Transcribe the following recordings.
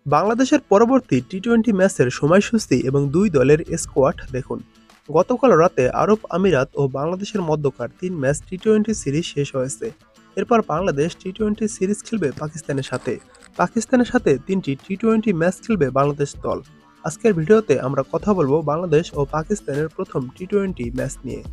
বাংলাদেশের পরবর্তী টি-টোয়েন্টি ম্যাচের সময়সূচি এবং দুই দলের স্কোয়াড দেখুন। গতকাল রাতে আরব আমিরাত ও বাংলাদেশের মধ্যকার ৩ ম্যাচ টি-টোয়েন্টি সিরিজ শেষ হয়েছে। এরপর বাংলাদেশ টি-টোয়েন্টি সিরিজ খেলবে পাকিস্তানের সাথে। পাকিস্তানের সাথে ৩টি টি-টোয়েন্টি ম্যাচ খেলবে বাংলাদেশ দল। আজকের ভিডিওতে আমরা কথা বলবো বাংলাদেশ ও পাকিস্তানের প্রথম টি-টোয়েন্টি ম্যাচ নিয়ে।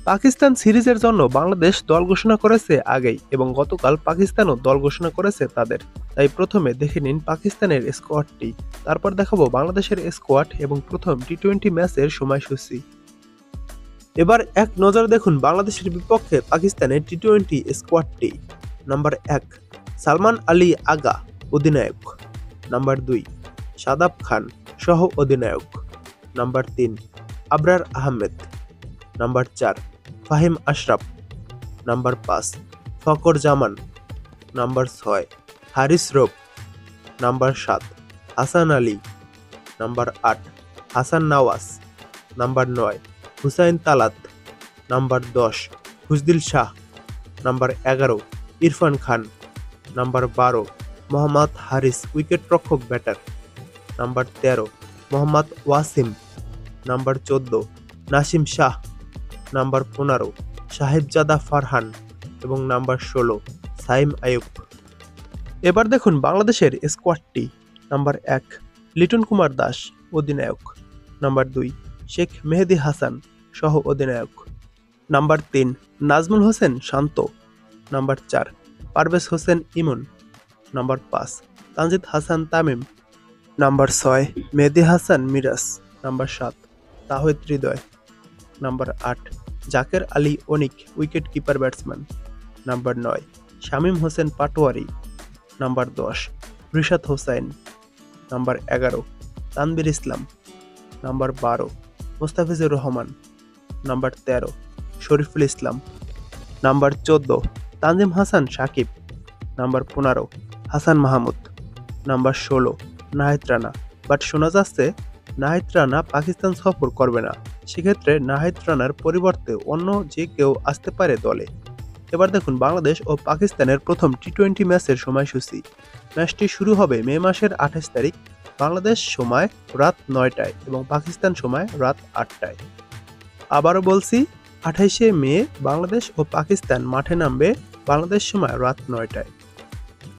পাকিস্তান সিরিজের জন্য বাংলাদেশ দল ঘোষণা করেছে আগেই এবং গতকাল পাকিস্তানও দল ঘোষণা করেছে তাদের। তাই প্রথমে দেখে নিন পাকিস্তানের স্কোয়াডটি, তারপর দেখাবো বাংলাদেশের স্কোয়াড এবং প্রথম টি-টোয়েন্টি ম্যাচের সময়সূচি। এবার এক নজর দেখুন বাংলাদেশের বিপক্ষে পাকিস্তানের টি-টোয়েন্টি স্কোয়াডটি। নাম্বার ১, সালমান আলী আগা, অধিনায়ক। নাম্বার ২, শাদাব খান, সহ অধিনায়ক। Number ৩, Abrar Ahmed. Number ৪, Faheem Ashraf. Number ৫, Fakhar Zaman. Number ৬, Haris Rauf. Number ৭, Hasan Ali. Number ৮, Hasan Nawaz. Number ৯, Hussain Talat. Number ১০, Khushdil Shah. Number ১১, Irfan Khan. Number ১২, Mohammad Haris, wicket রক্ষক batter. Number ১৩, Mohammad Wasim. Number ১৪, Naseem Shah. Number ১৫, Sahibzada Farhan এবং নাম্বার ১৬, সাইম আইয়ুব। এবার দেখুন বাংলাদেশের স্কোয়াডটি। নাম্বার ১, লিটন কুমার দাস, অধিনায়ক। নাম্বার ২, শেখ মেহেদী হাসান, সহ অধিনায়ক। Number ৩, Najmul Hossain Shanto. Number ৪, Parvez Hossain Emon. Number ৫, Tanzid Hasan Tamim. Number ৬, Mehedi Hasan Miraz. Number ৭, Towhid Hridoy. Number ৮, Jaker Ali Anik, wicket keeper batsman. Number ৯, Shamim Hossain Patwari. Number ১০, Rishad Hossain. Number ১১, Tanvir Islam. Number ১২, Mustafizur Rahman. Number ১৩, Shoriful Islam. Number ১৪, Tanzim Hasan Sakib. Number ১৫, Hasan Mahmud. Number ১৬, Nahid Rana. But শোনা যাচ্ছে নাহিদ রানা পাকিস্তান সফর করবে না, সেক্ষেত্রে নাহিদ রানার পরিবর্তে অন্য যে কেউ আসতে পারে দলে। এবার দেখুন বাংলাদেশ ও পাকিস্তানের প্রথম টি-টোয়েন্টি ম্যাচের সময়সূচি। ম্যাচটি শুরু হবে মে মাসের ২৮ তারিখ, বাংলাদেশ সময় রাত ৯টায় এবং পাকিস্তান সময় রাত ৮টায়। আবারও বলছি, ২৮শে মে বাংলাদেশ ও পাকিস্তান মাঠে নামবে বাংলাদেশ সময় রাত ৯টায়।